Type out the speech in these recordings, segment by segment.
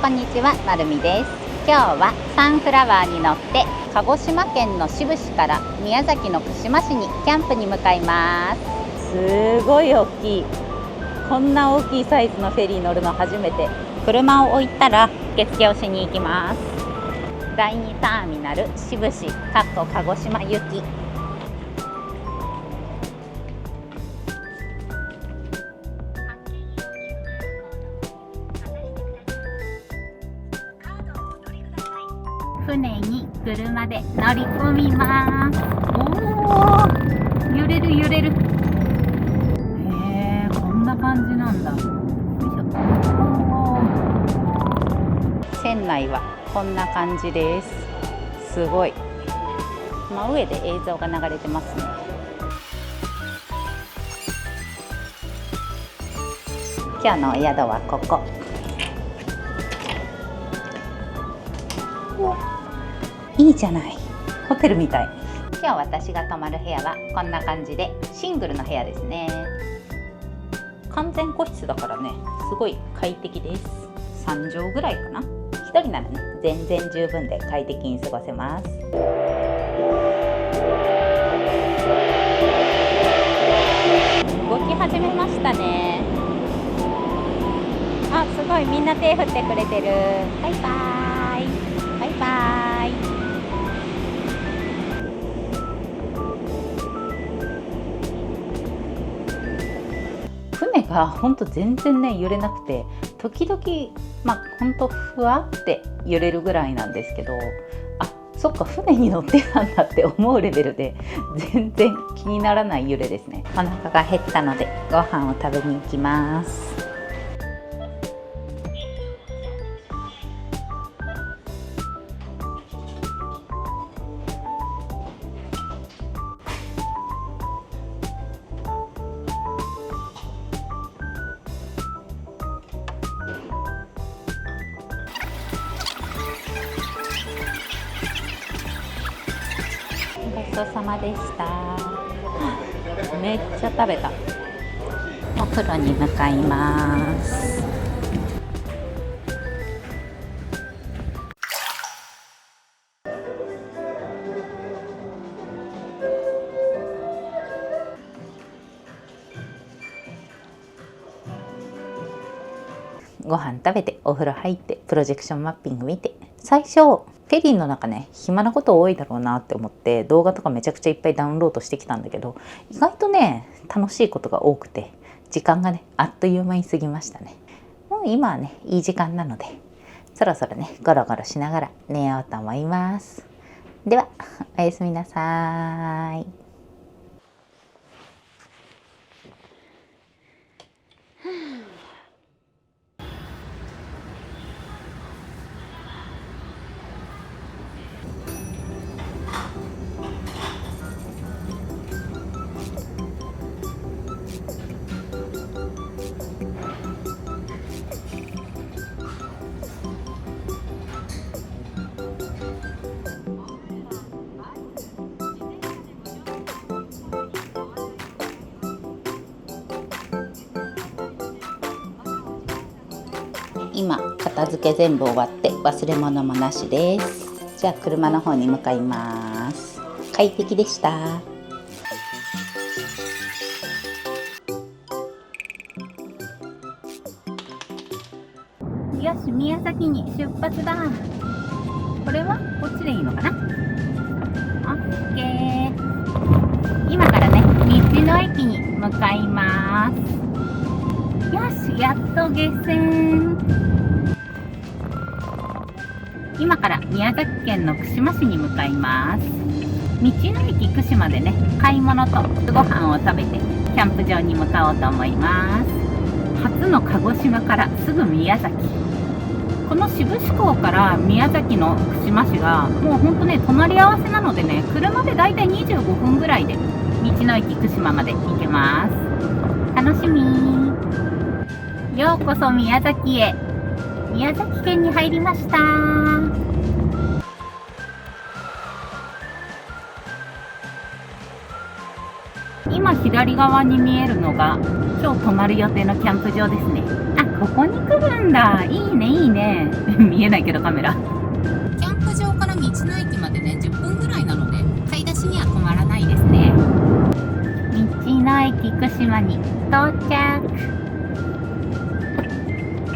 こんにちは、なるみです。今日はサンフラワーに乗って鹿児島県の志布志から宮崎の串間市にキャンプに向かいます。すごい大きい、こんな大きいサイズのフェリー乗るの初めて。車を置いたら受付をしに行きます。第2ターミナル志布志鹿児島行き。船に車で乗り込みます。おー、揺れる揺れる。へー、こんな感じなんだ。よいしょ。船内はこんな感じです。すごい。真上で映像が流れてますね。今日のお宿はここ。いいじゃない、ホテルみたい。今日私が泊まる部屋はこんな感じでシングルの部屋ですね。完全個室だからね、すごい快適です。3畳ぐらいかな。1人ならね全然十分で快適に過ごせます。動き始めましたね。あ、すごい、みんな手振ってくれてる。バイバーイバイバーイ。船がほんと全然ね揺れなくて、時々ほんとふわって揺れるぐらいなんですけど、あ、そっか、船に乗ってたんだって思うレベルで全然気にならない揺れですね。お腹が減ったのでご飯を食べに行きます。ごちそうさまでした。めっちゃ食べた。お風呂に向かいます。ご飯食べてお風呂入ってプロジェクションマッピング見て、最初フェリーの中ね暇なこと多いだろうなって思って動画とかめちゃくちゃいっぱいダウンロードしてきたんだけど、意外とね楽しいことが多くて時間がねあっという間に過ぎましたね。もう今はねいい時間なのでそろそろねゴロゴロしながら寝ようと思います。ではおやすみなさい。今片付け全部終わって忘れ物もなしです。じゃあ車の方に向かいます。快適でした。よし、宮崎に出発だ。これはこっちでいいのかな。オッケー。今からね道の駅に向かいます。よし、やっと下船。今から宮崎県の串間市に向かいます。道の駅串間でね買い物とご飯を食べてキャンプ場に向かおうと思います。初の鹿児島からすぐ宮崎。この志布志港から宮崎の串間市がもうほんとね隣り合わせなのでね、車でだいたい25分ぐらいで道の駅串間まで行けます。楽しみ。ようこそ宮崎へ。宮崎県に入りました。今左側に見えるのが今日泊まる予定のキャンプ場ですね。あ、ここに来るんだ。いいねいいね見えないけどカメラ。キャンプ場から道の駅までね10分ぐらいなので買い出しには困らないですね。道の駅串間に到着。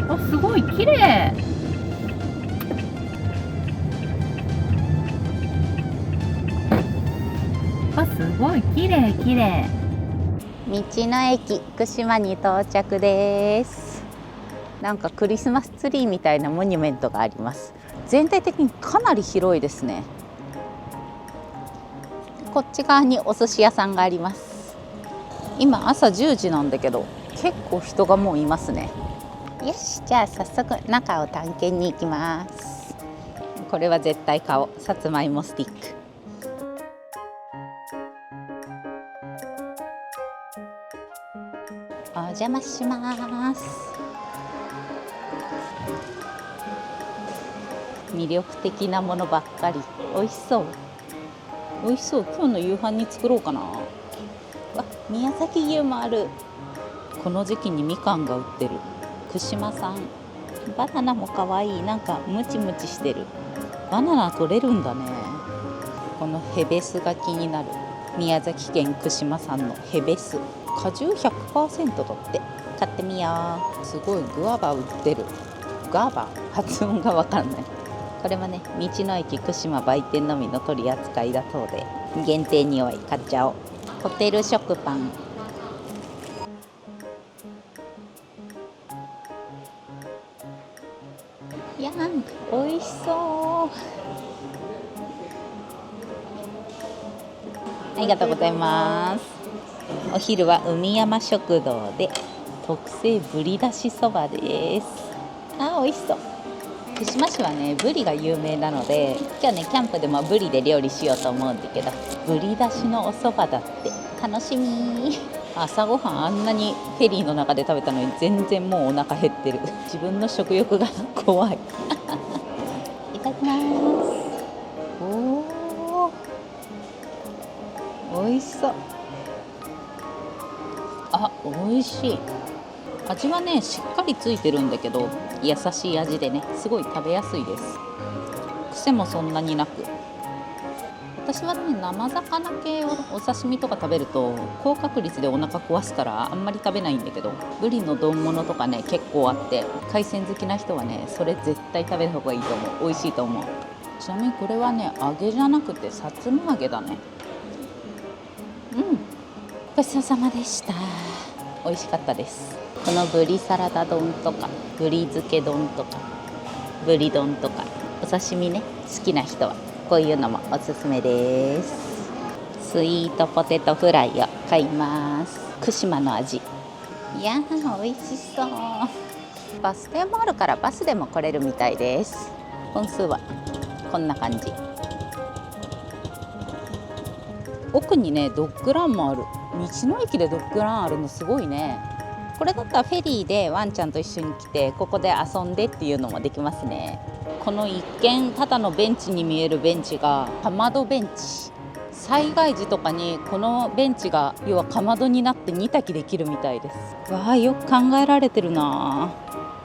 あ、すごい綺麗。あ、すごい綺麗綺麗。道の駅串間に到着です。なんかクリスマスツリーみたいなモニュメントがあります。全体的にかなり広いですね。こっち側にお寿司屋さんがあります。今朝10時なんだけど結構人がもういますね。よし、じゃあ早速中を探検に行きます。これは絶対買おう。さつまいもスティック。お邪魔します。魅力的なものばっかり。美味しそう。美味しそう。今日の夕飯に作ろうかな。わ、宮崎牛もある。この時期にみかんが売ってる。串間さん。バナナも可愛い。なんかムチムチしてる。バナナ取れるんだね。このヘベスが気になる。宮崎県串間さんのヘベス。果汁 100% 取って買ってみよう。すごいグアバ売ってる。ガーバ発音がわかんない。これもね、道の駅串間売店のみの取り扱いだそうで限定におい買っちゃおう。ホテル食パン。やん、美味しそう。ありがとうございます。お昼は海山食堂で特製ぶりだしそばです。あ、美味しそう。串間市はね、ブリが有名なので今日ねキャンプでもブリで料理しようと思うんだけど、ぶりだしのおそばだって楽しみ。朝ごはんあんなにフェリーの中で食べたのに全然もうお腹減ってる。自分の食欲が怖い。いただきます。おー、美味しそう。あ、美味しい。味はねしっかりついてるんだけど優しい味でねすごい食べやすいです。癖もそんなになく。私はね生魚系をお刺身とか食べると高確率でお腹壊すからあんまり食べないんだけど、ブリの丼物とかね結構あって海鮮好きな人はねそれ絶対食べる方がいいと思う。美味しいと思う。ちなみにこれはね揚げじゃなくてさつま揚げだね。ごちそうさまでした。美味しかったです。このブリサラダ丼とかブリ漬け丼とかブリ丼とかお刺身ね好きな人はこういうのもおすすめです。スイートポテトフライを買います。串間の味。いやー美味しそう。バス停もあるからバスでも来れるみたいです。本数はこんな感じ。奥にねドッグランもある。道の駅でドッグランあるのすごいね。これだったらフェリーでワンちゃんと一緒に来てここで遊んでっていうのもできますね。この一見ただのベンチに見えるベンチがかまどベンチ。災害時とかにこのベンチが要はかまどになって煮炊きできるみたいです。わあ、よく考えられてるな。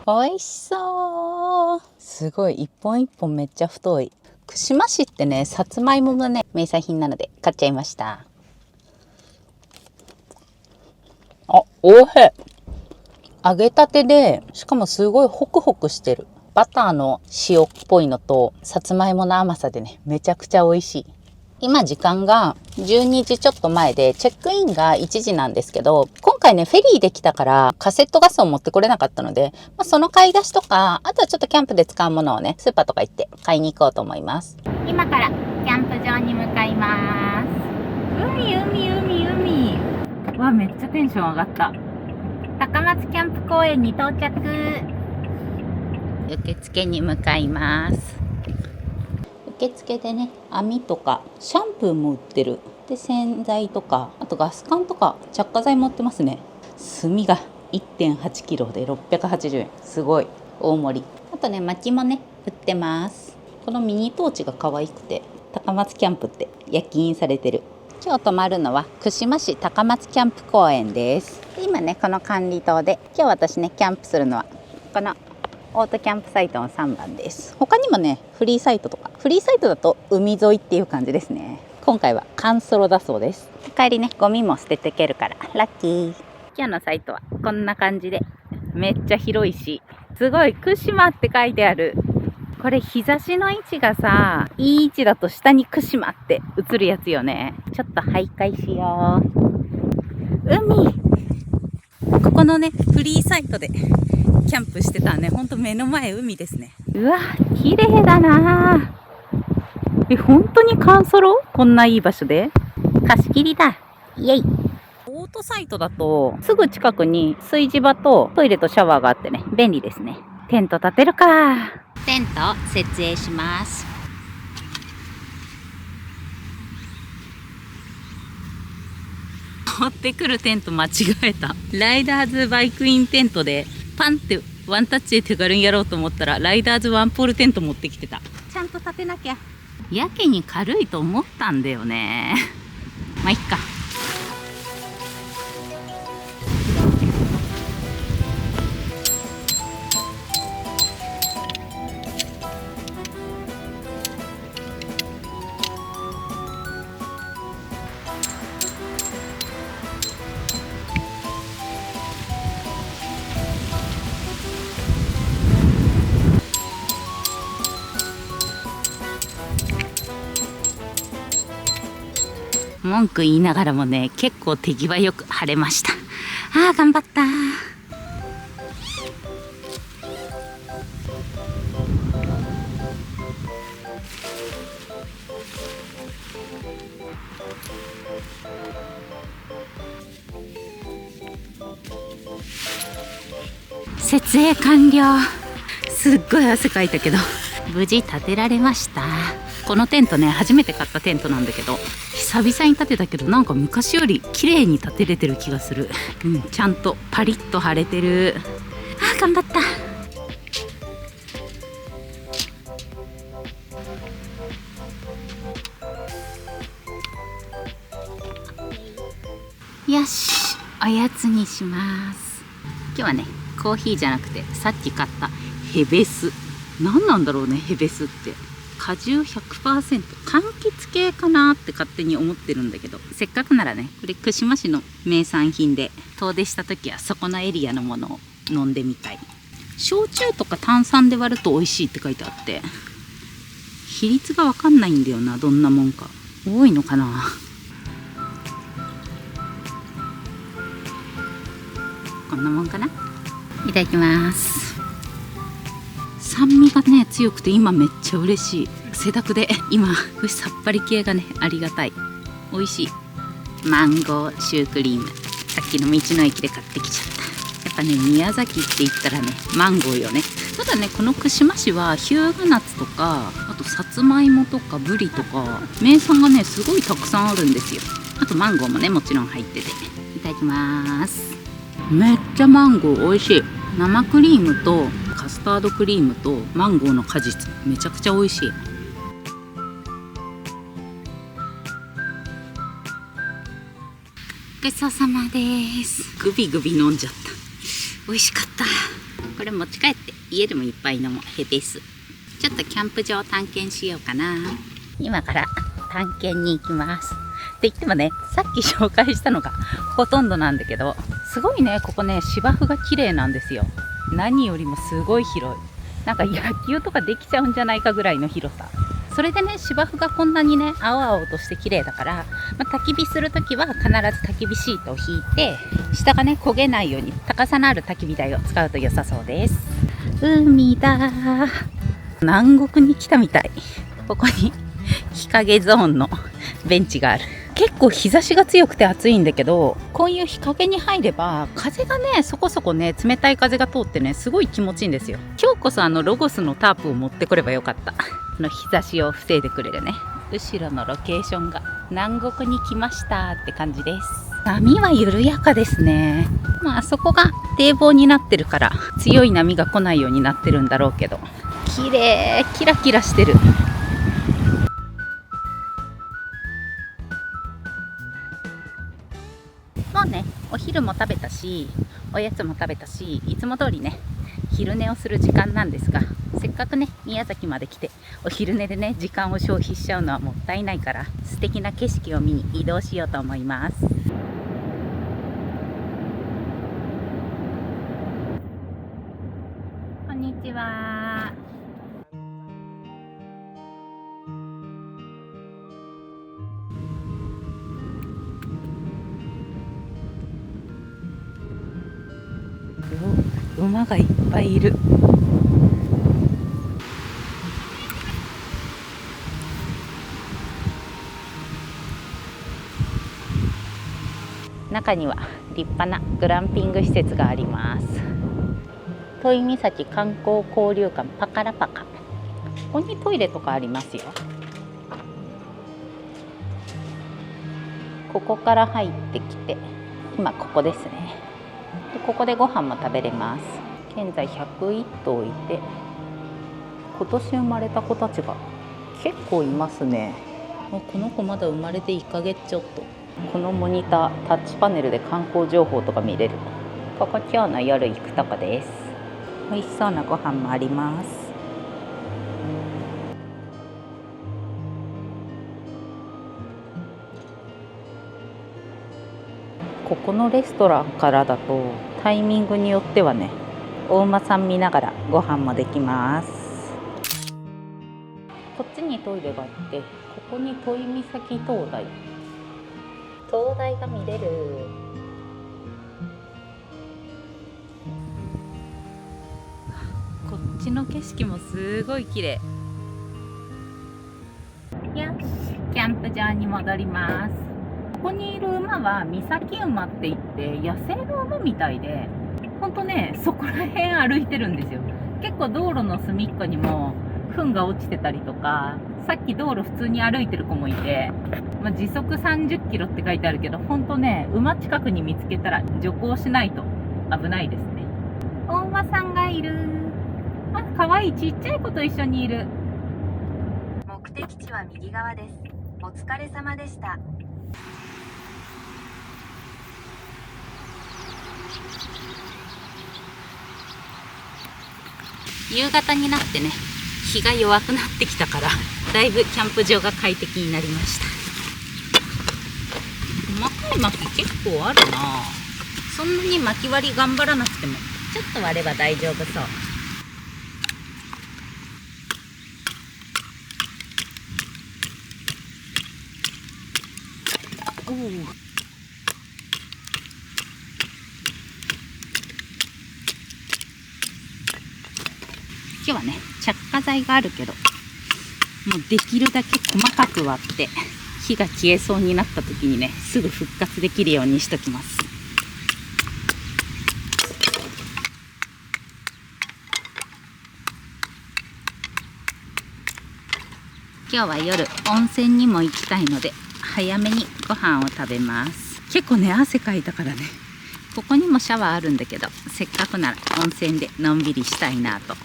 美味しそう。すごい一本一本めっちゃ太い。串間市ってねさつまいものね名産品なので買っちゃいました。あ、おいしい。揚げたてでしかもすごいホクホクしてる。バターの塩っぽいのとさつまいもの甘さでねめちゃくちゃ美味しい。今時間が12時ちょっと前でチェックインが1時なんですけど、今回ねフェリーで来たからカセットガスを持ってこれなかったので、その買い出しとかあとはちょっとキャンプで使うものをねスーパーとか行って買いに行こうと思います。今からキャンプ場に向かいます。海わ、めっちゃテンション上がった。高松キャンプ公園に到着。受付に向かいます。受付でね網とかシャンプーも売ってる。で洗剤とかあとガス缶とか着火剤も売ってますね。炭が 1.8 キロで680円。すごい大盛り。あとね薪もね売ってます。このミニトーチが可愛くて高松キャンプって焼き印されてる。今日泊まるのは串間市高松キャンプ公園です。今ねこの管理棟で今日私ねキャンプするのはこのオートキャンプサイトの3番です。他にもねフリーサイトとか、フリーサイトだと海沿いっていう感じですね。今回は寒ソロだそうです。帰りねゴミも捨てていけるからラッキー。今日のサイトはこんな感じでめっちゃ広いし、すごい串間って書いてある。これ日差しの位置がさ、いい位置だと下に串間って映るやつよね。ちょっと徘徊しよう。海、ここのねフリーサイトでキャンプしてたね。ほんと目の前海ですね。うわ綺麗だな。本当にカンソロ？こんないい場所で貸し切りだ。イエイ。オートサイトだとすぐ近くに炊事場とトイレとシャワーがあってね、便利ですね。テント立てるか。テント設営します。持ってくるテント間違えた。ライダーズバイクインテントでパンってワンタッチで手軽にやろうと思ったら、ライダーズワンポールテント持ってきてた。ちゃんと立てなきゃ。やけに軽いと思ったんだよね。まあいっか。文句言いながらもね、結構手際よく晴れました。あー頑張った。設営完了。すっごい汗かいたけど無事立てられました。このテントね初めて買ったテントなんだけど、久々に立てたけどなんか昔より綺麗に立てれてる気がする。ちゃんとパリッと晴れてる。あー頑張った。よし、おやつにします。今日はねコーヒーじゃなくてさっき買ったヘベス。何なんだろうねヘベスって。果汁 100%、 柑橘系かなって勝手に思ってるんだけど、せっかくならねこれ串間市の名産品で、遠出した時はそこのエリアのものを飲んでみたい。焼酎とか炭酸で割ると美味しいって書いてあって、比率が分かんないんだよな、どんなもんか。多いのかな。こんなもんかな。いただきます。酸味がね強くて今めっちゃ嬉しい。汗だくで今さっぱり系がねありがたい。美味しい。マンゴーシュークリーム、さっきの道の駅で買ってきちゃった。やっぱね宮崎って言ったらねマンゴーよね。ただねこの串間市は日向夏とか、あとさつまいもとかぶりとか名産がねすごいたくさんあるんですよ。あとマンゴーもねもちろん入ってて。いただきます。めっちゃマンゴー美味しい。生クリームとカスタードクリームとマンゴーの果実めちゃくちゃ美味しい。ごちそうさまです。グビグビ飲んじゃった。美味しかった。これ持ち帰って家でもいっぱい飲もう。ヘベス。ちょっとキャンプ場探検しようかな。今から探検に行きます。って言ってもねさっき紹介したのがほとんどなんだけど、すごいねここね芝生が綺麗なんですよ。何よりもすごい広い。なんか野球とかできちゃうんじゃないかぐらいの広さ。それでね芝生がこんなにね青々として綺麗だから、焚き火するときは必ず焚き火シートを引いて、下がね焦げないように高さのある焚き火台を使うと良さそうです。海だ。南国に来たみたい。ここに日陰ゾーンのベンチがある。結構日差しが強くて暑いんだけど、こういう日陰に入れば風がねそこそこね冷たい風が通ってねすごい気持ちいいんですよ。今日こそロゴスのタープを持ってこればよかった。日差しを防いでくれるね。後ろのロケーションが南国に来ましたって感じです。波は緩やかですね。あそこが堤防になってるから強い波が来ないようになってるんだろうけど、綺麗、キラキラしてる。もうねお昼も食べたしおやつも食べたし、いつも通りね昼寝をする時間なんですが、せっかくね宮崎まで来てお昼寝でね時間を消費しちゃうのはもったいないから、素敵な景色を見に移動しようと思います。こんにちは。馬がいっぱいいる。中には立派なグランピング施設があります。都井岬観光交流館パカラパカ。ここにトイレとかありますよ。ここから入ってきて、今ここですね。でここでご飯も食べれます。現在101頭いて、今年生まれた子たちが結構いますね。この子まだ生まれて1ヶ月ちょっと。このモニター、タッチパネルで観光情報とか見れる。ここ今日の夜行くとこです。美味しそうなご飯もあります。ここのレストランからだとタイミングによってはね、お馬さん見ながらご飯もできます。こっちにトイレがあって、ここに都井岬灯台が見れる。こっちの景色もすごい綺麗。よし、キャンプ場に戻ります。ここにいる馬は岬馬って言って野生の馬みたいで、ほんとねそこら辺歩いてるんですよ。結構道路の隅っこにも糞が落ちてたりとか、さっき道路普通に歩いてる子もいて、時速30キロって書いてあるけど、ほんとね馬近くに見つけたら徐行しないと危ないですね。お馬さんがいる。あ、かわいいちっちゃい子と一緒にいる。目的地は右側です。お疲れ様でした。夕方になってね、日が弱くなってきたから、だいぶキャンプ場が快適になりました。細かい薪結構あるな。そんなに薪割り頑張らなくてもちょっと割れば大丈夫そう。おお、今日はね着火剤があるけど、もうできるだけ細かく割って火が消えそうになった時にねすぐ復活できるようにしときます。今日は夜温泉にも行きたいので早めにご飯を食べます。結構ね汗かいたからね、ここにもシャワーあるんだけど、せっかくなら温泉でのんびりしたいなと。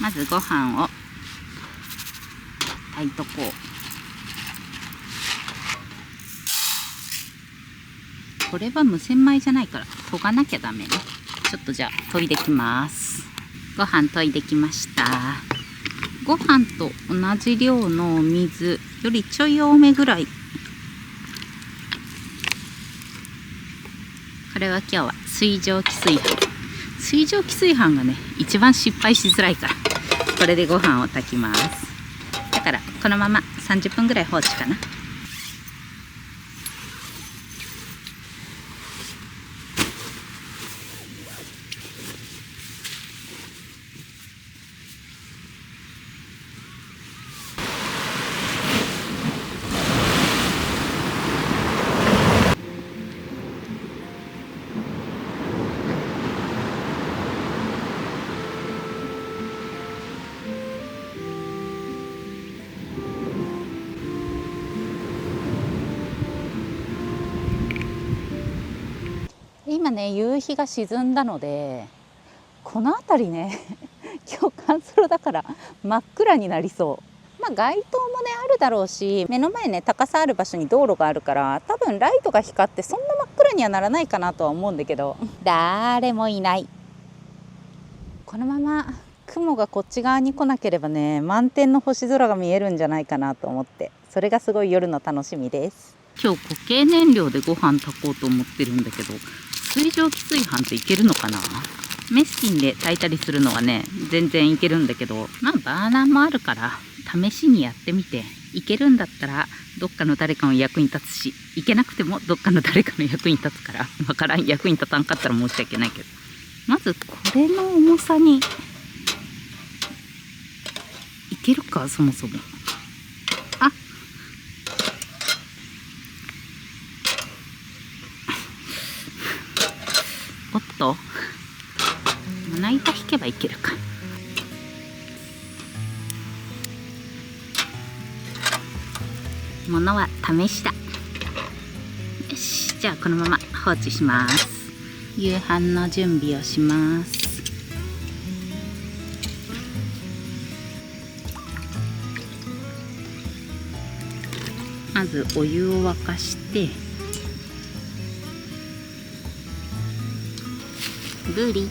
まずご飯を炊いとこう。これは無洗米じゃないから研がなきゃダメね。ちょっとじゃあ研いできます。ご飯研いできました。ご飯と同じ量の水よりちょい多めぐらい。これは今日は水蒸気炊飯。水蒸気炊飯がね一番失敗しづらいから、これでご飯を炊きます。だからこのまま30分ぐらい放置かな。今ね夕日が沈んだので、この辺りね今日寒空だから真っ暗になりそう。街灯もねあるだろうし、目の前ね高さある場所に道路があるから、多分ライトが光ってそんな真っ暗にはならないかなとは思うんだけど、誰もいない。このまま雲がこっち側に来なければね、満天の星空が見えるんじゃないかなと思って、それがすごい夜の楽しみです。今日固形燃料でご飯炊こうと思ってるんだけど、水蒸気炊飯っていけるのかな。メスティンで炊いたりするのはね、全然いけるんだけど、まあバーナーもあるから試しにやってみて、いけるんだったらどっかの誰かの役に立つし、いけなくてもどっかの誰かの役に立つから、わからん、役に立たんかったら申し訳ないけど、まずこれの重さにいけるか、そもそも。あ、おっと、まな板引けばいけるか。ものは試しだ。よし、じゃあこのまま放置します。夕飯の準備をします。まずお湯を沸かして、ブリ、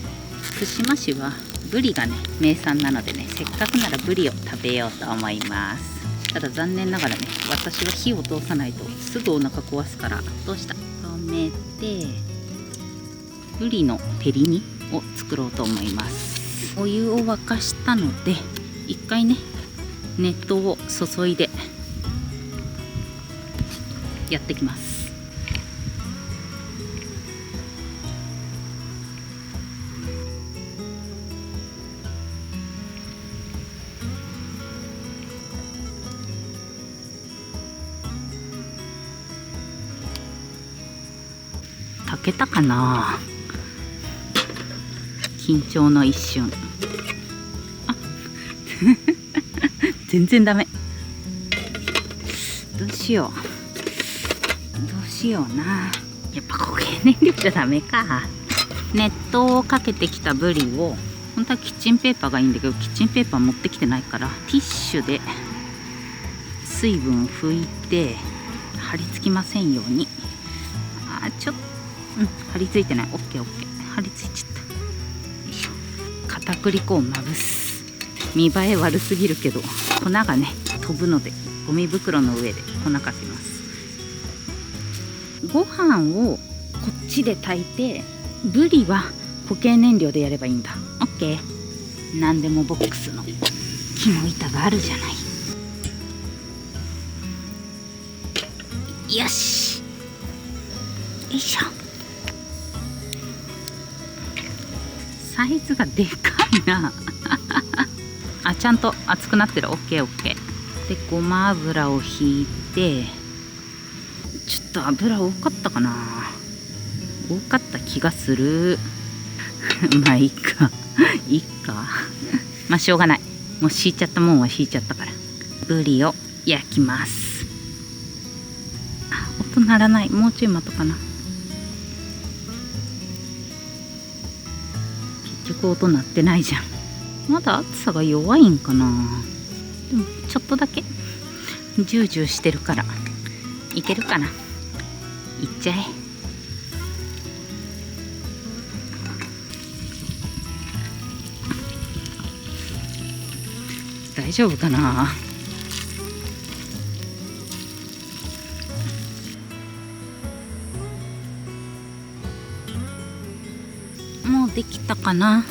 串間市はブリがね名産なのでね、せっかくならブリを食べようと思います。ただ残念ながらね、私は火を通さないとすぐお腹壊すから、どうした、止めてブリの照り煮を作ろうと思います。お湯を沸かしたので、一回ね熱湯を注いでやってきます。炊けたかな。緊張の一瞬。あ全然ダメ。どうしようどうしような。やっぱ固形燃料じゃダメか。熱湯をかけてきたブリを、本当はキッチンペーパーがいいんだけど、キッチンペーパー持ってきてないから、ティッシュで水分を拭いて貼り付きませんように。ちょっと貼り付いてない。オッケーオッケー、貼り付いちゃった。よいしょ。片栗粉をまぶす。見栄え悪すぎるけど粉がね飛ぶので、ゴミ袋の上で粉かけます。ご飯をこっちで炊いて、ブリは固形燃料でやればいいんだ。オッケー。なんでもボックスの木の板があるじゃない。よし、よいしょ。サイズがでかいなあ、ちゃんと熱くなってる。オッケーオッケー。でごま油をひいて、ちょっと油多かったかな。多かった気がするまあいいかいいかまあしょうがない。もう敷いちゃったもんは敷いちゃったから。ブリを焼きます。あ、音鳴らない。もうちょい待とうかな。結局音鳴ってないじゃん。まだ暑さが弱いんかな。でもちょっとだけジュージューしてるからいけるかな。いっちゃえ。大丈夫かな。もうできたかな。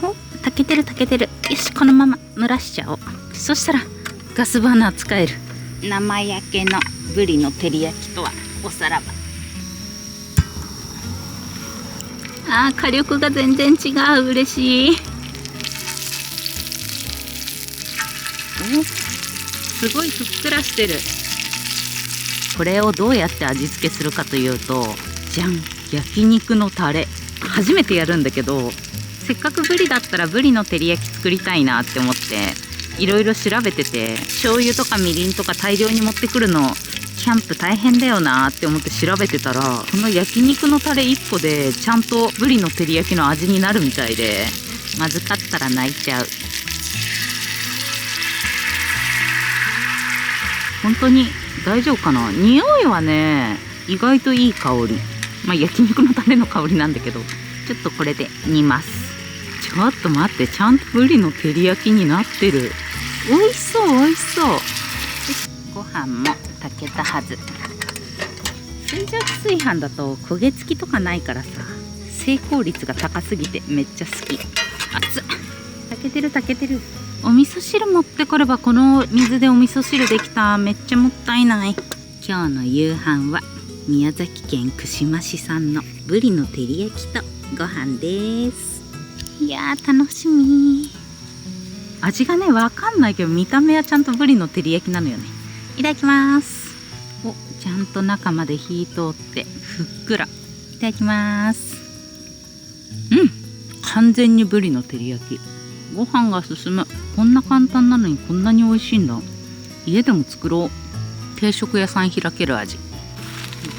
お、炊けてる炊けてる。よし、このまま蒸らしちゃおう。そしたらガスバーナー使える。生焼けのブリの照り焼きとはおさらば。あー、火力が全然違う。嬉しい。お、すごいふっくらしてる。これをどうやって味付けするかというと、じゃん、焼肉のタレ。初めてやるんだけど、せっかくブリだったらブリの照り焼き作りたいなって思っていろいろ調べてて、醤油とかみりんとか大量に持ってくるのキャンプ大変だよなって思って調べてたら、この焼肉のタレ1個でちゃんとブリの照り焼きの味になるみたいで、まずかったら泣いちゃう。本当に大丈夫かな。匂いはね意外といい香り。まあ焼肉のタレの香りなんだけど、ちょっとこれで煮ます。ちょっと待って、ちゃんとブリの照り焼きになってる。美味しそう美味しそう。ご飯も炊けたはず。水蒸気炊飯だと焦げ付きとかないからさ、成功率が高すぎてめっちゃ好き。熱っ、炊けてる炊けてる。お味噌汁持ってこれば、この水でお味噌汁できた。めっちゃもったいない。今日の夕飯は宮崎県串間市産のブリの照り焼きとご飯です。いやー楽しみ。味がねわかんないけど、見た目はちゃんとブリの照り焼きなのよね。いただきます。お、ちゃんと中まで火通ってふっくら。いただきます。完全にブリの照り焼き。ご飯が進む。こんな簡単なのにこんなに美味しいんだ。家でも作ろう。定食屋さん開ける味。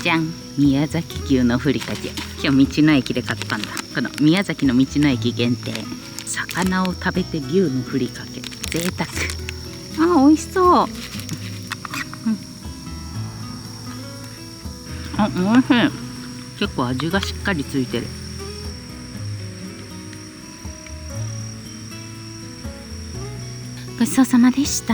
じゃん、宮崎牛のふりかけ。今日道の駅で買ったんだ。この宮崎の道の駅限定、魚を食べて牛のふりかけ。贅沢。美味しそう。美味しい。結構味がしっかりついてる。ごちそうさまでした。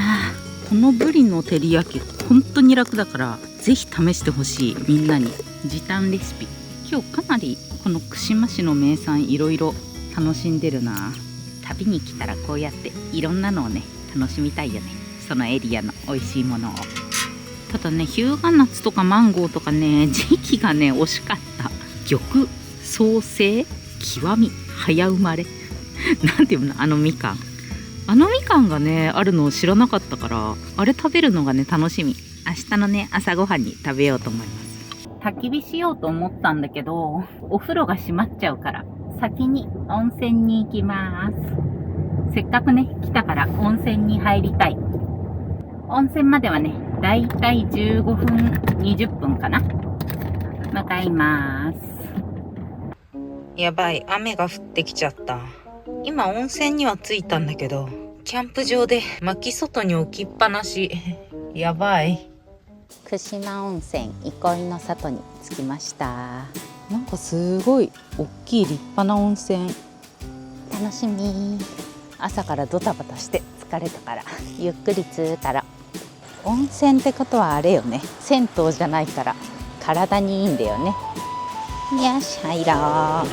このブリの照り焼き本当に楽だから、ぜひ試してほしい。みんなに時短レシピ。今日かなりこの串間市の名産いろいろ楽しんでるな。旅に来たらこうやっていろんなのをね楽しみたいよね。そのエリアの美味しいものを。ただね、日向夏とかマンゴーとかね、時期がね惜しかった。玉創生極み早生まれなんていうの、あのみかんがねあるのを知らなかったから、あれ食べるのがね楽しみ。明日のね朝ごはんに食べようと思います。焚き火しようと思ったんだけど、お風呂が閉まっちゃうから先に温泉に行きます。せっかくね来たから温泉に入りたい。温泉まではねだいたい15分20分かな。向かいます。やばい、雨が降ってきちゃった。今温泉には着いたんだけど、キャンプ場で薪外に置きっぱなし。やばい。串間温泉憩いの里に着きました。なんかすごい大きい立派な温泉。楽しみ。朝からドタバタして疲れたからゆっくり着くから。温泉ってことはあれよね、銭湯じゃないから体にいいんだよね。よし入ろう。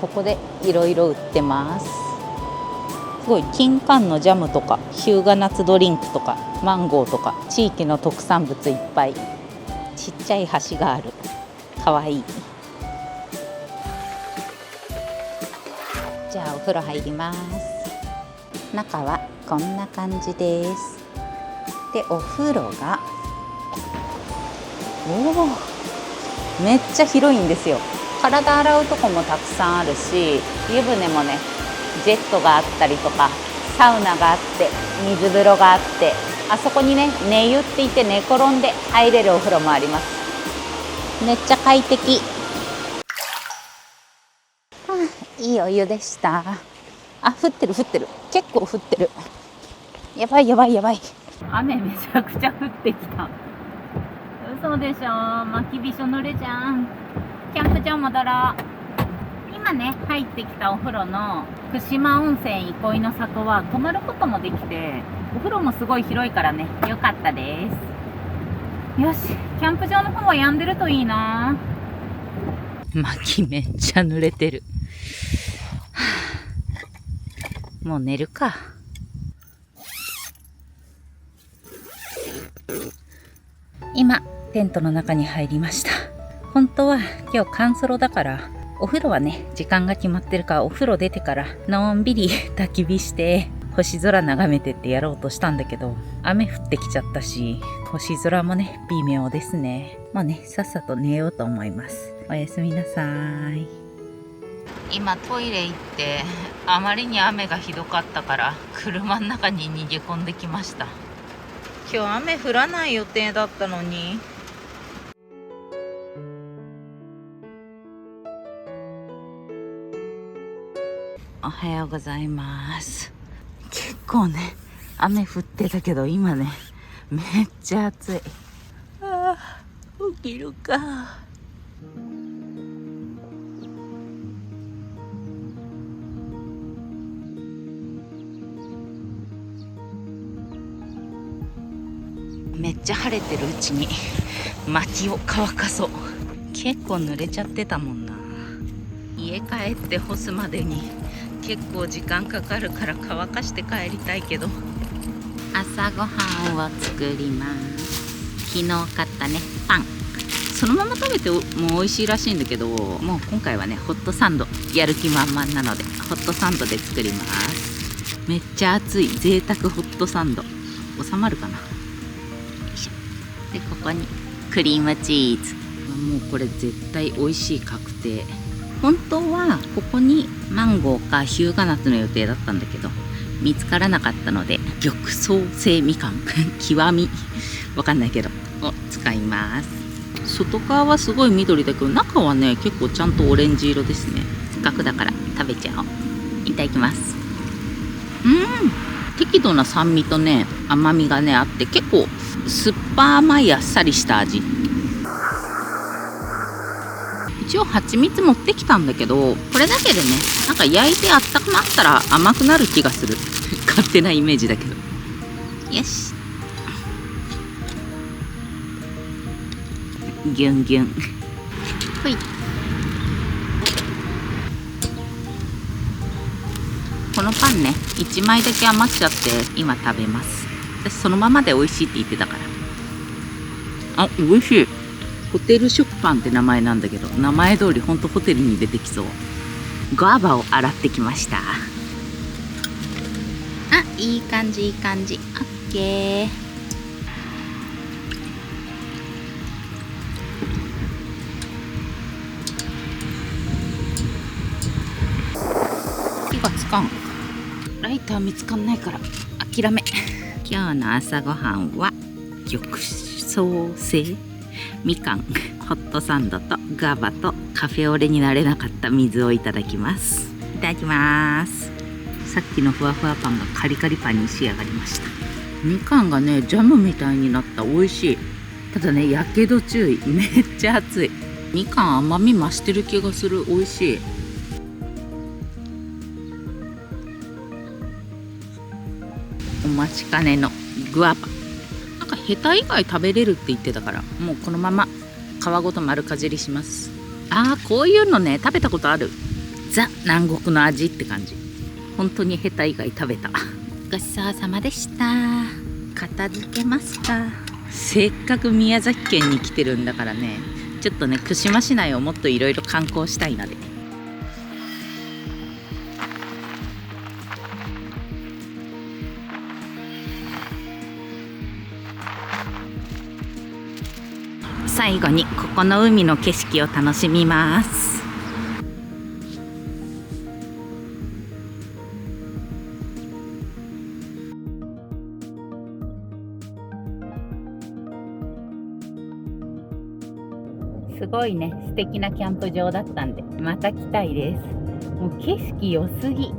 ここでいろいろ売ってます。すごい金柑のジャムとか日向夏ドリンクとかマンゴーとか地域の特産物いっぱい。ちっちゃい橋がある。かわいい。じゃあお風呂入ります。中はこんな感じです。でお風呂がめっちゃ広いんですよ。体洗うとこもたくさんあるし、湯船もねジェットがあったりとか、サウナがあって水風呂があって、あそこにね寝湯って言って寝転んで入れるお風呂もあります。めっちゃ快適。いいお湯でした。降ってる結構降ってる。やばい。雨めちゃくちゃ降ってきた。嘘でしょ、巻きびしょ濡れじゃん。キャンプ場戻ろう。今ね入ってきたお風呂の串間温泉憩いの里は泊まることもできて、お風呂もすごい広いからね良かったです。よし、キャンプ場の方は止んでるといいな。薪めっちゃ濡れてる。もう寝るか。今テントの中に入りました。本当は今日カンソロだからお風呂はね時間が決まってるから、お風呂出てからのんびり焚き火して星空眺めてってやろうとしたんだけど、雨降ってきちゃったし星空もね微妙ですね。もうねさっさと寝ようと思います。おやすみなさい。今トイレ行ってあまりに雨がひどかったから車の中に逃げ込んできました。今日雨降らない予定だったのに。おはようございます。結構ね雨降ってたけど今ねめっちゃ暑い。いるか。めっちゃ晴れてるうちに薪を乾かそう。結構濡れちゃってたもんな。家帰って干すまでに結構時間かかるから乾かして帰りたいけど、朝ごはんを作ります。昨日買ったねパン、そのまま食べても美味しいらしいんだけど、もう今回はねホットサンドやる気満々なのでホットサンドで作ります。めっちゃ熱い贅沢ホットサンド。収まるかな。よいしょ。でここにクリームチーズ。もうこれ絶対美味しい確定。本当はここにマンゴーか日向夏の予定だったんだけど見つからなかったので、玉草製みかん極みわかんないけどを使います。外側はすごい緑だけど中はね結構ちゃんとオレンジ色ですね。せっかくだから食べちゃおう。いただきます。適度な酸味とね甘みがねあって結構酸っぱ甘いあっさりした味。一応蜂蜜持ってきたんだけど、これだけでねなんか焼いてあったくなったら甘くなる気がする勝手なイメージだけど。よし、ギュンギュンほい。このパンね1枚だけ余っちゃって今食べます。私そのままで美味しいって言ってたから。あ、美味しい。ホテル食パンって名前なんだけど、名前通りほんとホテルに出てきそう。グアバを洗ってきました。あ、いい感じいい感じ。オッケー。火がつかん。ライター見つかんないから諦め。今日の朝ごはんは玉草製みかん、ホットサンドとグアバとカフェオレになれなかった水をいただきます。いただきます。さっきのふわふわパンがカリカリパンに仕上がりました。みかんがねジャムみたいになった。美味しい。ただねやけど注意。めっちゃ熱い。みかん甘み増してる気がする。美味しい。お待ちかねのグアバ。なんかヘタ以外食べれるって言ってたから、もうこのまま皮ごと丸かじりします。こういうのね食べたことある。ザ南国の味って感じ。本当にヘタ以外食べた。ごちそうさまでした。片付けますか。せっかく宮崎県に来てるんだからね、ちょっとね串間市内をもっといろいろ観光したいので。最後にここの海の景色を楽しみます。すごいね素敵なキャンプ場だったんでまた来たいです。もう景色良すぎ。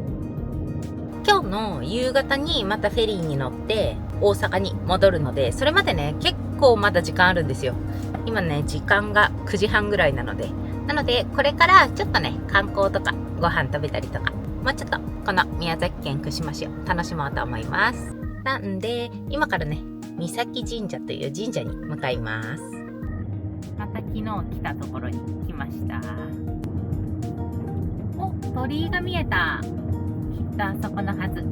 今日の夕方にまたフェリーに乗って大阪に戻るので、それまでね結構まだ時間あるんですよ。今ね時間が9時半ぐらいなのでこれからちょっとね観光とかご飯食べたりとか、もうちょっとこの宮崎県串間市を楽しもうと思います。なんで今からね三崎神社という神社に向かいます。また昨日来たところに来ました。お、鳥居が見えた。きっとあそこのはず。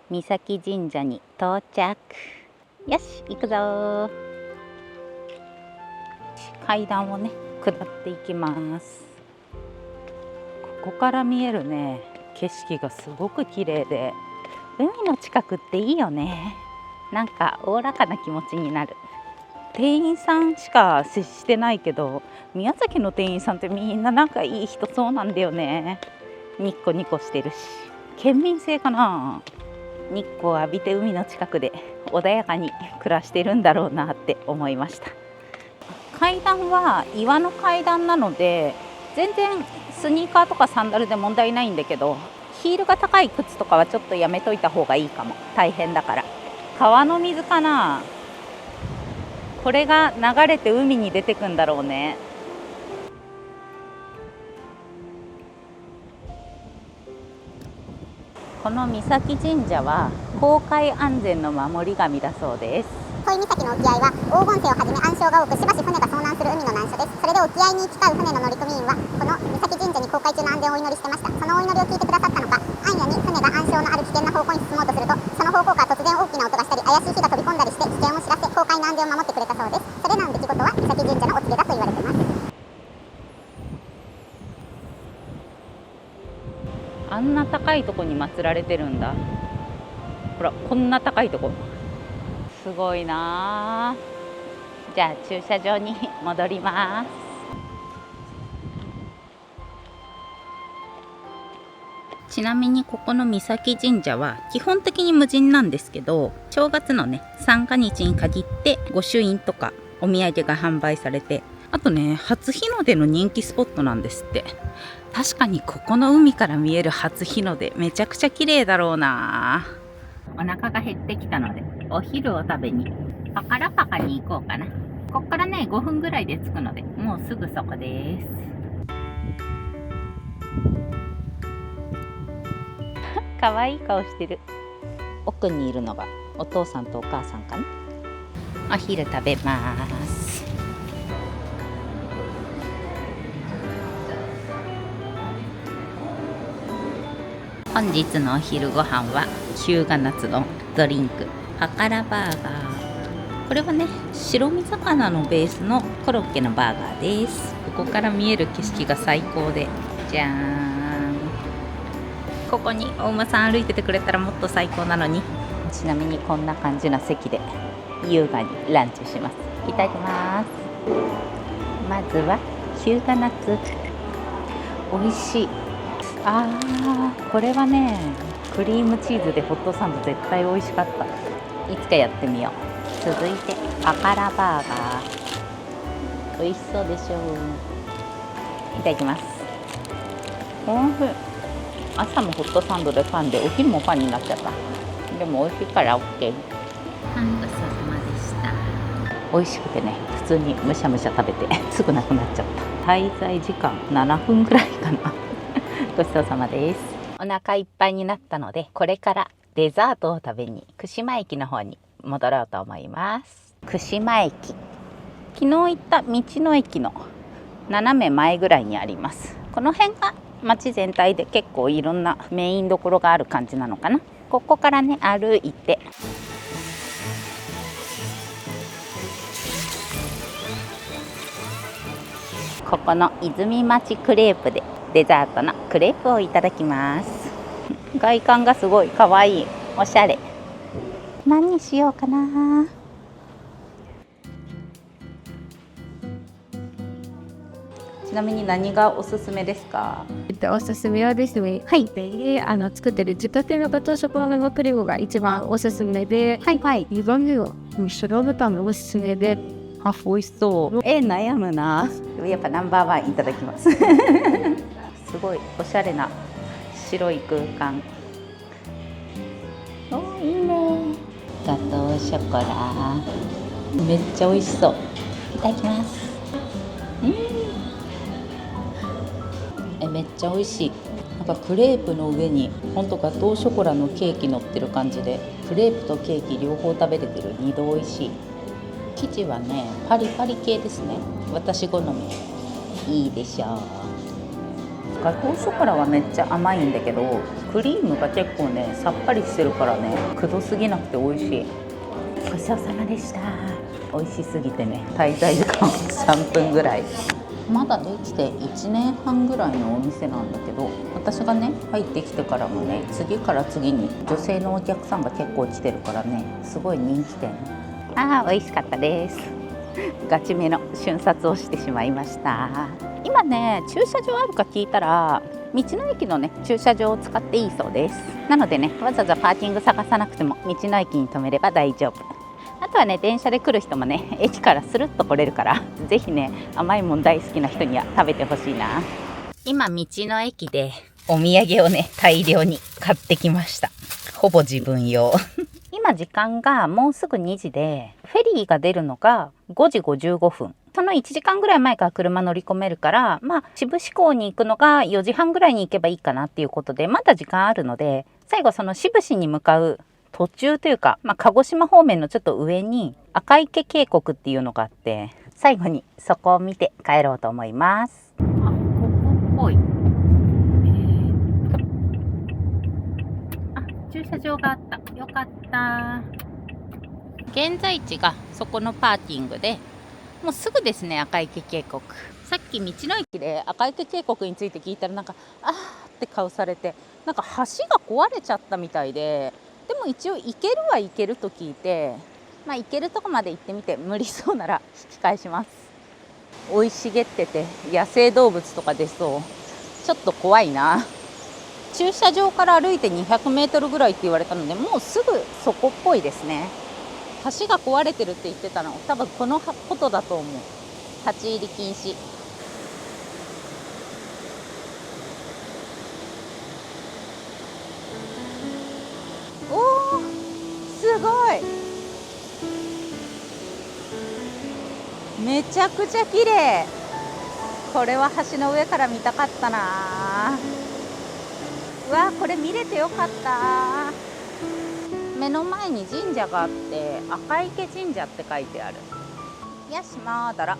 三崎神社に到着。よし行くぞ。階段をね下っていきます。ここから見えるね景色がすごく綺麗で、海の近くっていいよね。なんかおおらかな気持ちになる。店員さんしか接してないけど、宮崎の店員さんってみんななんかいい人そうなんだよね。ニッコニコしてるし、県民性かな。日光を浴びて海の近くで穏やかに暮らしてるんだろうなって思いました。階段は岩の階段なので全然スニーカーとかサンダルで問題ないんだけど、ヒールが高い靴とかはちょっとやめといた方がいいかも。大変だから。川の水かな。これが流れて海に出てくんだろうね。この三崎神社は航海安全の守り神だそうです。恋岬の沖合は黄金星をはじめ暗礁が多く、しばし船が遭難する海の難所です。それで沖合に行き交う船の乗組員はこの三崎神社に航海中の安全をお祈りしてました。そのお祈りを聞いてくださったのか、暗夜に船が暗礁のある危険な方向に進もうとすると、その方向から突然大きな音がしたり怪しい火が飛び込んだりして危険を知らせ、航海の安全を守ってくれたそうです。それらの出来事は三崎神社のお告げだと言われています。あんな高いとこに祀られてるんだ。ほら、こんな高いとこ。すごいな。じゃあ駐車場に戻ります。ちなみにここの三崎神社は基本的に無人なんですけど、正月のね三が日に限って御朱印とかお土産が販売されて、あとね初日の出の人気スポットなんですって。確かにここの海から見える初日の出めちゃくちゃ綺麗だろうな。お腹が減ってきたのでお昼を食べにパカラパカに行こうかな。こっからね5分ぐらいで着くのでもうすぐそこです。かわいい顔してる。奥にいるのがお父さんとお母さんかな。お昼食べます。本日のお昼ご飯は日向夏丼、ドリンク、パカラバーガー。これはね白身魚のベースのコロッケのバーガーです。ここから見える景色が最高で、じゃーん。ここにお馬さん歩いててくれたらもっと最高なのに。ちなみにこんな感じの席で優雅にランチします。いただきます。まずは日向夏、美味しい。これはねクリームチーズでホットサンド絶対美味しかった。いつかやってみよう。続いてパカラバーガー、美味しそうでしょう。いただきます。おいしい。朝もホットサンドでファンで、お昼もファンになっちゃった。でも美味しいから OK。 ごちそうさまでした。美味しくてね普通にむしゃむしゃ食べてすぐなくなっちゃった。滞在時間7分ぐらいかなごちそうさまです。お腹いっぱいになったので、これからデザートを食べに串間駅の方に戻ろうと思います。串間駅、昨日行った道の駅の斜め前ぐらいにあります。この辺が街全体で結構いろんなメインどころがある感じなのかな。ここからね歩いてここの泉町クレープでデザートのクレープをいただきます。外観がすごいかわいい、おしゃれ。何にしようかな。ちなみに何がおすすめですか？おすすめはですね、はい、で作ってる自家製のガトーショコラのクリームが一番おすすめで、はいはい、2番目は白豚のおすすめで、美味しそう。悩むな。やっぱナンバーワンいただきますすごいおしゃれな白い空間。お、いいね。ガトーショコラめっちゃ美味しそう。いただきます。めっちゃ美味しい。なんかクレープの上にほんとガトーショコラのケーキ乗ってる感じで、クレープとケーキ両方食べれてる。2度美味しい。生地はねパリパリ系ですね。私好み。いいでしょう。ガトーショコラはめっちゃ甘いんだけど、クリームが結構ねさっぱりしてるからね、くどすぎなくて美味しい。ごちそうさまでした。美味しすぎてね滞在時間3分ぐらい。まだできて1年半ぐらいのお店なんだけど、私がね入ってきてからもね次から次に女性のお客さんが結構来てるからね、すごい人気店。美味しかったです。ガチめの瞬殺をしてしまいました。今ね駐車場あるか聞いたら、道の駅のね駐車場を使っていいそうです。なのでねわざわざパーキング探さなくても道の駅に止めれば大丈夫。あとはね電車で来る人もね駅からスルッと来れるから、ぜひね甘いもん大好きな人には食べてほしいな。今道の駅でお土産をね大量に買ってきました。ほぼ自分用。今時間がもうすぐ2時で、フェリーが出るのが5時55分。その1時間ぐらい前から車乗り込めるから、志布志港に行くのが4時半ぐらいに行けばいいかなっていうことで、まだ時間あるので、最後その志布志に向かう途中というか、鹿児島方面のちょっと上に赤池渓谷っていうのがあって、最後にそこを見て帰ろうと思います。あ、ここっぽい。駐車場があった。よかった。現在地がそこのパーキングで、もうすぐですね、赤池渓谷。さっき道の駅で赤池渓谷について聞いたら、あーって顔されて、橋が壊れちゃったみたいで、でも一応行けるは行けると聞いて、行けるとこまで行ってみて、無理そうなら引き返します。生い茂ってて野生動物とか出そう。ちょっと怖いな。駐車場から歩いて200メートルぐらいって言われたので、もうすぐそこっぽいですね。橋が壊れてるって言ってたの、多分このことだと思う。立ち入り禁止。おー、すごい。めちゃくちゃ綺麗。これは橋の上から見たかったな。うわ、これ見れてよかった。目の前に神社があって、赤池神社って書いてある。よし、まだら。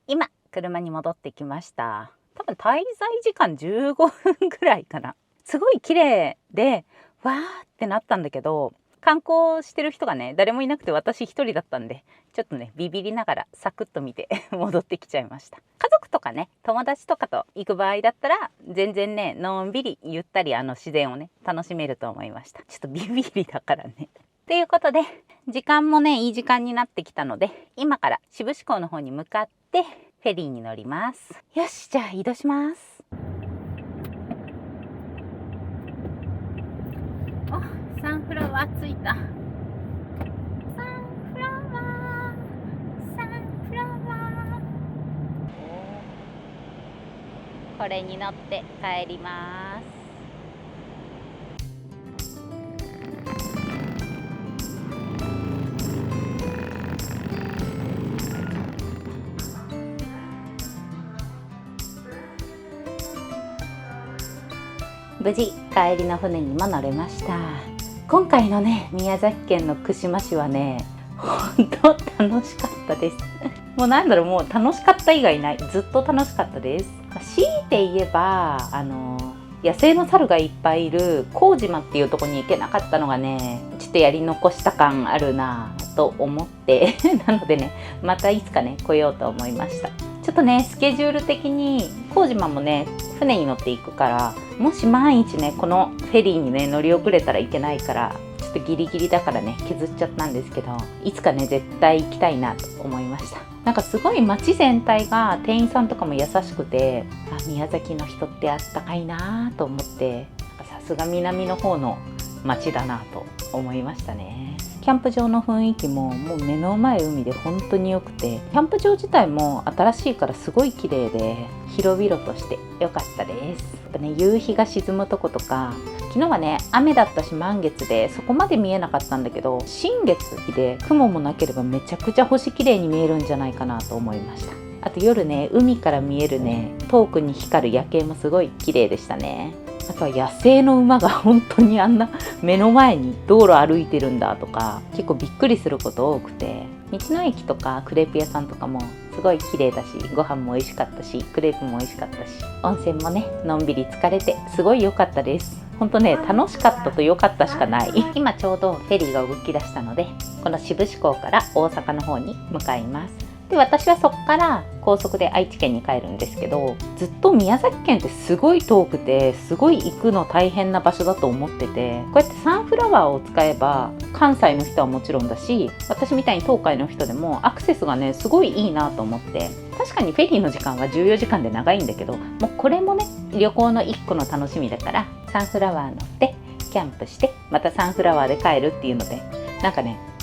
今車に戻ってきました。多分滞在時間15分ぐらいかな。すごい綺麗でわーってなったんだけど、観光してる人がね誰もいなくて、私一人だったんで、ちょっとねビビりながらサクッと見て戻ってきちゃいました。家族とかね友達とかと行く場合だったら、全然ねのんびりゆったり自然をね楽しめると思いました。ちょっとビビりだからね。ということで時間もねいい時間になってきたので、今から志布志港の方に向かってフェリーに乗ります。よし、じゃあ移動します。サンフラワー着いた。サンフラワー、サンフラワー。これに乗って帰ります。無事帰りの船にも乗れました。今回のね宮崎県の串間市はね本当楽しかったです。もうもう楽しかった以外ない。ずっと楽しかったです。強いて言えば野生の猿がいっぱいいる幸島っていうところに行けなかったのがね、ちょっとやり残した感あるなと思ってなのでね、またいつかね来ようと思いました。ちょっとねスケジュール的に幸島もね船に乗っていくから、もし万一ねこのフェリーにね乗り遅れたらいけないから、ちょっとギリギリだからね削っちゃったんですけど、いつかね絶対行きたいなと思いました。すごい街全体が店員さんとかも優しくて、宮崎の人ってあったかいなと思って、さすが南の方の街だなと思いましたね。キャンプ場の雰囲気ももう目の前海で本当に良くて、キャンプ場自体も新しいからすごい綺麗で広々として良かったです。やっぱね夕日が沈むとことか、昨日はね雨だったし満月でそこまで見えなかったんだけど、新月で雲もなければめちゃくちゃ星綺麗に見えるんじゃないかなと思いました。あと夜ね海から見えるね遠くに光る夜景もすごい綺麗でしたね。あとは野生の馬が本当にあんな目の前に道路歩いてるんだとか、結構びっくりすること多くて、道の駅とかクレープ屋さんとかもすごい綺麗だし、ご飯も美味しかったし、クレープも美味しかったし、温泉もねのんびり浸かれてすごい良かったです。本当ね楽しかったと良かったしかない。今ちょうどフェリーが動き出したので、この志布志港から大阪の方に向かいます。で私はそこから高速で愛知県に帰るんですけど、ずっと宮崎県ってすごい遠くて、すごい行くの大変な場所だと思ってて、こうやってサンフラワーを使えば関西の人はもちろんだし、私みたいに東海の人でもアクセスがねすごいいいなと思って、確かにフェリーの時間は14時間で長いんだけど、もうこれもね旅行の一個の楽しみだから、サンフラワー乗ってキャンプしてまたサンフラワーで帰るっていうので、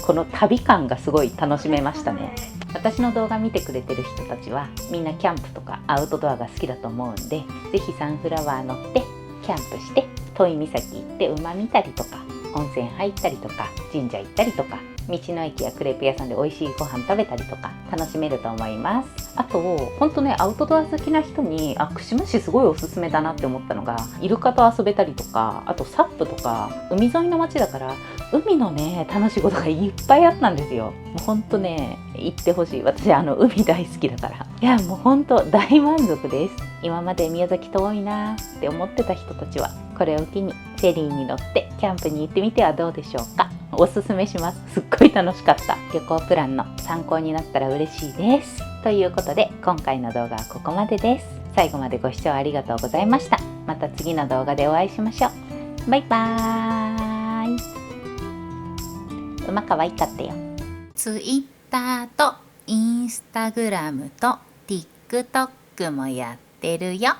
この旅感がすごい楽しめましたね。私の動画見てくれてる人たちはみんなキャンプとかアウトドアが好きだと思うんで、ぜひサンフラワー乗ってキャンプして都井岬行って馬見たりとか温泉入ったりとか神社行ったりとか道の駅やクレープ屋さんで美味しいご飯食べたりとか楽しめると思います。あと本当ね、アウトドア好きな人に串間市すごいおすすめだなって思ったのが、イルカと遊べたりとか、あとサップとか、海沿いの街だから海のね楽しいことがいっぱいあったんですよ。もう本当ね行ってほしい。私海大好きだから、いやもう本当大満足です。今まで宮崎遠いなって思ってた人たちはこれを機にフェリーに乗ってキャンプに行ってみてはどうでしょうか。おすすめします。すっごい楽しかった。旅行プランの参考になったら嬉しいです。ということで今回の動画はここまでです。最後までご視聴ありがとうございました。また次の動画でお会いしましょう。バイバーイ。馬可愛かったよ。Twitter と Instagram と TikTok もやってるよ。